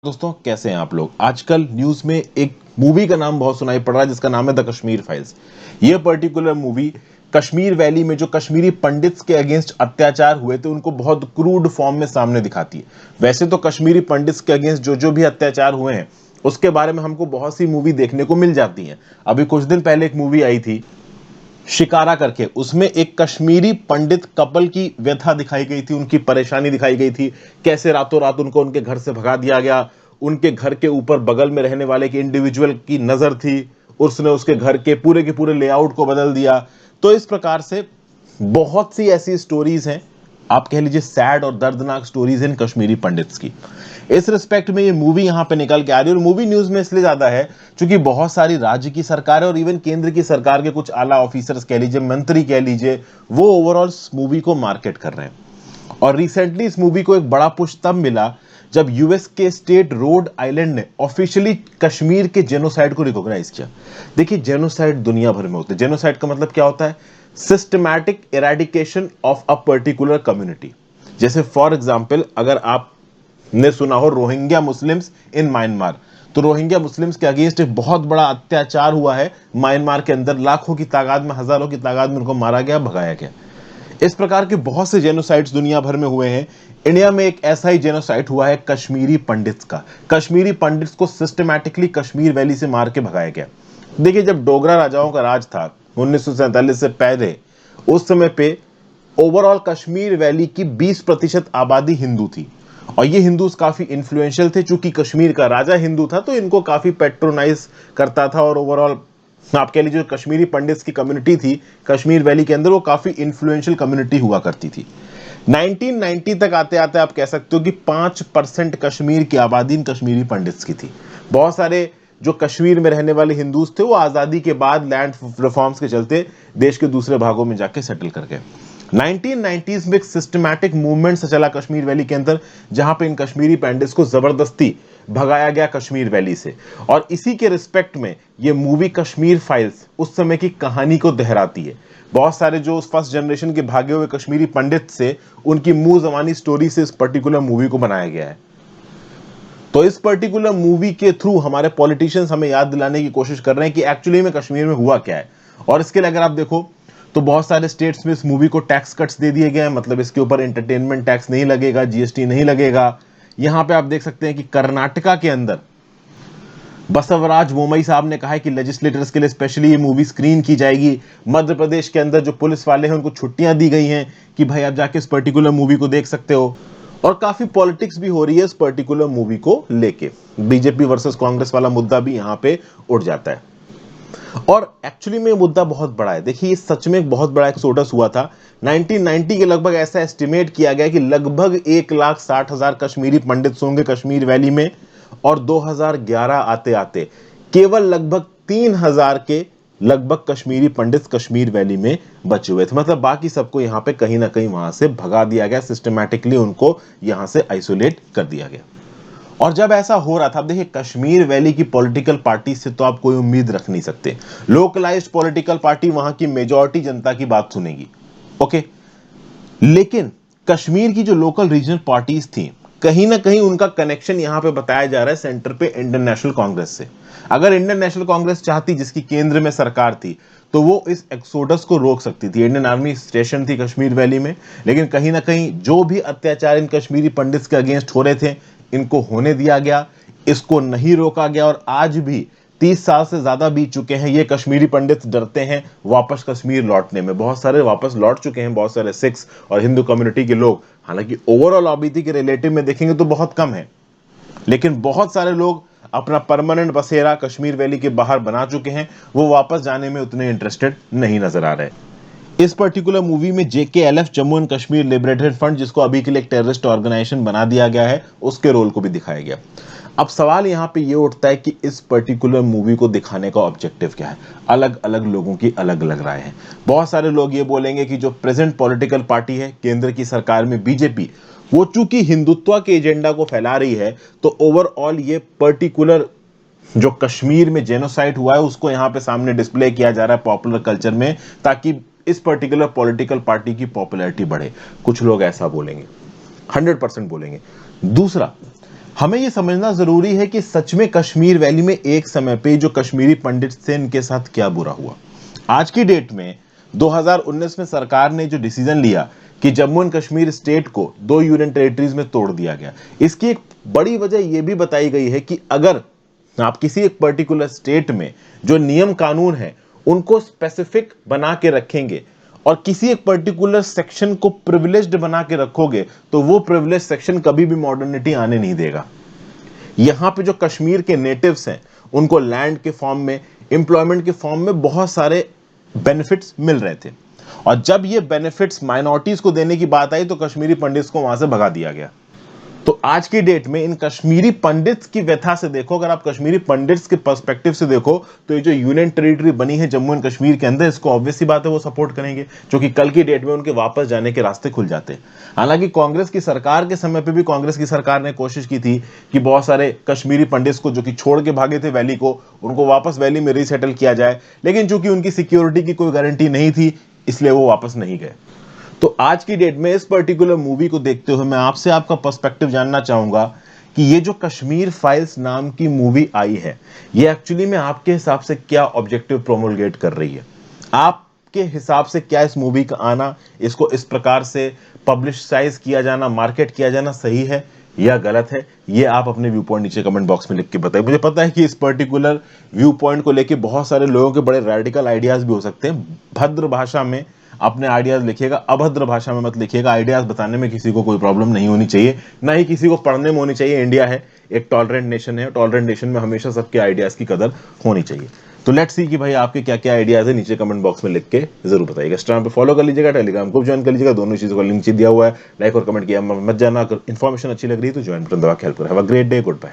दोस्तों कैसे हैं आप लोग। आजकल न्यूज में एक मूवी का नाम बहुत सुनाई पड़ रहा है जिसका नाम है द कश्मीर फाइल्स। ये पर्टिकुलर मूवी कश्मीर वैली में जो कश्मीरी पंडित्स के अगेंस्ट अत्याचार हुए थे उनको बहुत क्रूड फॉर्म में सामने दिखाती है। वैसे तो कश्मीरी पंडित्स के अगेंस्ट जो जो भी अत्याचार हुए हैं उसके बारे में हमको बहुत सी मूवी देखने को मिल जाती हैं। अभी कुछ दिन पहले एक मूवी आई थी शिकारा करके, उसमें एक कश्मीरी पंडित कपल की व्यथा दिखाई गई थी, उनकी परेशानी दिखाई गई थी, कैसे रातों रात उनको उनके घर से भगा दिया गया। उनके घर के ऊपर बगल में रहने वाले की इंडिविजुअल की नजर थी, उसने उसके घर के पूरे लेआउट को बदल दिया। तो इस प्रकार से बहुत सी ऐसी स्टोरीज हैं, आप कह लीजिए सैड और दर्दनाक स्टोरीज हैं कश्मीरी पंडित्स की। इस रिस्पेक्ट में ये मूवी यहां पे निकल के आ रही है और मूवी न्यूज में इसलिए ज्यादा है क्योंकि बहुत सारी राज्य की सरकार और इवन केंद्र की सरकार के कुछ आला ऑफिसर्स कह लीजिए, मंत्री कह लीजिए, वो ओवरऑल मूवी को मार्केट कर रहे हैं। और रिसेंटली इस मूवी को एक बड़ा पुश तब मिला जब यूएस के स्टेट रोड आइलैंड ने ऑफिशियली कश्मीर के जेनोसाइड को रिकॉग्नाइज किया। देखिए जेनोसाइड दुनिया भर में होते हैं। जेनोसाइड का मतलब क्या होता है? Systematic eradication of a particular community. जैसे फॉर एग्जांपल अगर आप ने सुना हो रोहिंग्या मुस्लिम्स इन म्यांमार, तो रोहिंग्या मुस्लिम्स के अगेंस्ट एक बहुत बड़ा अत्याचार हुआ है म्यांमार के अंदर। लाखों की तादाद में, हजारों की तादाद में उनको मारा गया, भगाया गया। इस प्रकार के बहुत से जेनोसाइड्स दुनिया भर में हुए हैं। इंडिया में एक ऐसा ही जेनोसाइड हुआ है कश्मीरी पंडित्स का। कश्मीरी पंडित्स को सिस्टमैटिकली कश्मीर वैली से मार के भगाया गया। देखिए जब डोगरा राजाओं का राज था 1947 से पहले, उस समय पे ओवरऑल कश्मीर वैली की 20% आबादी हिंदू थी और ये हिंदूज काफी इन्फ्लुएंशियल थे। चूंकि कश्मीर का राजा हिंदू था तो इनको काफी पेट्रोनाइज करता था और ओवरऑल आप कह लीजिए कश्मीरी पंडित्स की कम्युनिटी थी कश्मीर वैली के अंदर, वो काफी इन्फ्लुएंशियल कम्युनिटी हुआ करती थी। 1990 तक आते आते आप कह सकते हो कि 5% कश्मीर की आबादी कश्मीरी पंडित्स की थी। बहुत सारे जो कश्मीर में रहने वाले हिंदूज थे वो आजादी के बाद लैंड रिफॉर्म्स के चलते देश के दूसरे भागों में जाके सेटल कर गए। 1990s में एक सिस्टमैटिक मूवमेंट से चला कश्मीर वैली के अंदर, जहां पे इन कश्मीरी पंडित्स को जबरदस्ती भगाया गया कश्मीर वैली से। और इसी के रिस्पेक्ट में ये मूवी कश्मीर फाइल्स उस समय की कहानी को दोहराती है। बहुत सारे जो फर्स्ट जनरेशन के भागे हुए कश्मीरी पंडित से उनकी मुंह जबानी स्टोरी से इस पर्टिकुलर मूवी को बनाया गया है। तो इस पर्टिकुलर मूवी के थ्रू हमारे पॉलिटिशियंस हमें याद दिलाने की कोशिश कर रहे हैं कि एक्चुअली में कश्मीर में हुआ क्या है। और इसके लिए अगर आप देखो तो बहुत सारे स्टेट्स में इस मूवी को टैक्स कट्स दे दिए गए हैं, मतलब इसके ऊपर एंटरटेनमेंट टैक्स नहीं लगेगा, जीएसटी नहीं लगेगा। यहां पे आप देख सकते हैं कि कर्नाटका के अंदर बसवराज बोमई साहब ने कहा है कि लेजिस्लेटर्स के लिए स्पेशली ये मूवी स्क्रीन की जाएगी। मध्य प्रदेश के अंदर जो पुलिस वाले हैं उनको छुट्टियां दी गई हैं कि भाई आप जाके इस पर्टिकुलर मूवी को देख सकते हो। और काफी पॉलिटिक्स भी हो रही है इस पर्टिकुलर मूवी को लेके। बीजेपी वर्सेस कांग्रेस वाला मुद्दा भी यहां पे उठ जाता है। और एक्चुअली में ये मुद्दा बहुत बड़ा है। देखिए ये सच में एक बहुत बड़ा एक्सोडस हुआ था 1990 के लगभग। ऐसा एस्टिमेट किया गया कि लगभग 1,60,000 कश्मीरी पंडित होंगे कश्मीर वैली में, और 2011 आते आते केवल लगभग 3,000 के लगभग कश्मीरी पंडित कश्मीर वैली में बचे हुए थे। मतलब बाकी सबको यहां पे कहीं ना कहीं वहां से भगा दिया गया, सिस्टमैटिकली उनको यहां से आइसोलेट कर दिया गया। और जब ऐसा हो रहा था, अब देखिए कश्मीर वैली की पॉलिटिकल पार्टी से तो आप कोई उम्मीद रख नहीं सकते। लोकलाइज्ड पॉलिटिकल पार्टी वहां की मेजॉरिटी जनता की बात सुनेगी, ओके। लेकिन कश्मीर की जो लोकल रीजनल पार्टीज थी, कहीं ना कहीं उनका कनेक्शन यहां पे बताया जा रहा है सेंटर पे इंडियन नेशनल कांग्रेस से। अगर इंडियन नेशनल कांग्रेस चाहती, जिसकी केंद्र में सरकार थी, तो वो इस एक्सोडस को रोक सकती थी। इंडियन आर्मी स्टेशन थी कश्मीर वैली में, लेकिन कहीं ना कहीं जो भी अत्याचार इन कश्मीरी पंडित्स के अगेंस्ट हो रहे थे इनको होने दिया गया, इसको नहीं रोका गया। और आज भी 30 साल से ज्यादा बीत चुके हैं, ये कश्मीरी पंडित डरते हैं वापस कश्मीर लौटने में। बहुत सारे वापस लौट चुके हैं, बहुत सारे सिख्स और हिंदू कम्युनिटी के लोग। हालांकि ओवरऑल आबादी के रिलेटिव में देखेंगे तो बहुत कम है, लेकिन बहुत सारे लोग अपना परमानेंट बसेरा कश्मीर वैली के बाहर बना चुके हैं। वो वापस जाने में उतने इंटरेस्टेड नहीं नजर आ रहे। इस पर्टिकुलर मूवी में JKLF Jammu and Kashmir liberated front, जिसको अभी के लिए एक टेररिस्ट ऑर्गेनाइजेशन बना दिया गया है, उसके रोल को भी दिखाया गया। अब सवाल यहां पे ये उठता है कि इस पर्टिकुलर मूवी को दिखाने का ऑब्जेक्टिव क्या है। अलग अलग लोगों की अलग अलग राय है। बहुत सारे लोग ये बोलेंगे कि जो प्रेजेंट पॉलिटिकल पार्टी है केंद्र की सरकार में बीजेपी, वो चूंकि हिंदुत्व के एजेंडा को फैला रही है, तो ओवरऑल ये पर्टिकुलर जो कश्मीर में जेनोसाइड हुआ है उसको यहां पे सामने डिस्प्ले किया जा रहा है पॉपुलर कल्चर में, ताकि इस पर्टिकुलर पॉलिटिकल पार्टी की पॉपुलैरिटी बढ़े। कुछ लोग ऐसा बोलेंगे, 100% बोलेंगे। दूसरा, हमें ये समझना जरूरी है कि सच में कश्मीर वैली में एक समय पे जो कश्मीरी पंडित थे इनके साथ क्या बुरा हुआ। आज की डेट में 2019 में सरकार ने जो डिसीजन लिया कि जम्मू एंड कश्मीर स्टेट को 2 यूनियन टेरिटरीज में तोड़ दिया गया, इसकी एक बड़ी वजह यह भी बताई गई है कि अगर आप किसी एक पर्टिकुलर स्टेट में जो नियम कानून है उनको स्पेसिफिक बना के रखेंगे और किसी एक पर्टिकुलर सेक्शन को प्रिविलेज्ड बना के रखोगे तो वो प्रिविलेज सेक्शन कभी भी मॉडर्निटी आने नहीं देगा। यहां पे जो कश्मीर के नेटिव्स हैं उनको लैंड के फॉर्म में, एम्प्लॉयमेंट के फॉर्म में बहुत सारे बेनिफिट्स मिल रहे थे और जब ये बेनिफिट्स माइनॉरिटीज को देने की बात आई तो कश्मीरी पंडित्स को वहां से भगा दिया गया। तो आज की डेट में इन कश्मीरी पंडित्स की व्यथा से देखो, अगर आप कश्मीरी पंडित्स के पर्सपेक्टिव से देखो तो ये जो यूनियन टेरिटरी बनी है जम्मू एंड कश्मीर के अंदर, इसको ऑब्वियस सी बात है वो सपोर्ट करेंगे, जो कि कल की डेट में उनके वापस जाने के रास्ते खुल जाते हैं। हालांकि कांग्रेस की सरकार के समय पे भी कांग्रेस की सरकार ने कोशिश की थी कि बहुत सारे कश्मीरी पंडित्स को जो कि छोड़ के भागे थे वैली को, उनको वापस वैली में रीसेटल किया जाए, लेकिन चूंकि उनकी सिक्योरिटी की कोई गारंटी नहीं थी इसलिए वो वापस नहीं गए। तो आज की डेट में इस पर्टिकुलर मूवी को देखते हुए मैं आपसे आपका पर्सपेक्टिव जानना चाहूंगा कि ये जो कश्मीर फाइल्स नाम की मूवी आई है ये एक्चुअली में आपके हिसाब से क्या ऑब्जेक्टिव प्रोमोलगेट कर रही है? आपके हिसाब से क्या इस मूवी का आना, इसको इस प्रकार से पब्लिसाइज किया जाना, मार्केट किया जाना सही है या गलत है? ये आप अपने व्यू पॉइंट नीचे कमेंट बॉक्स में लिख के बताइए। मुझे पता है कि इस पर्टिकुलर व्यू पॉइंट को लेके बहुत सारे लोगों के बड़े रेडिकल आइडियाज भी हो सकते हैं। भद्र भाषा में अपने आइडियाज लिखिएगा, अभद्र भाषा में मत लिखिएगा। आइडियाज बताने में किसी को कोई प्रॉब्लम नहीं होनी चाहिए, ना ही किसी को पढ़ने में होनी चाहिए। इंडिया है, एक टॉलरेंट नेशन है, टॉलरेंट नेशन में हमेशा सबके आइडियाज की कदर होनी चाहिए। तो लेट्स सी कि भाई आपके क्या क्या आइडियाज है, नीचे कमेंट बॉक्स में लिख के जरूर बताइएगा। इंस्टाग्राम पे फॉलो कर लीजिएगा, टेलीग्राम को ज्वाइन कर लीजिएगा, दोनों चीजों का लिंक दिया हुआ है। लाइक और कमेंट किया मत जाना। अगर इन्फॉर्मेशन अच्छी लग रही है तो ज्वाइन बटन दबा के हेल्प करें। Have a great day, good bye.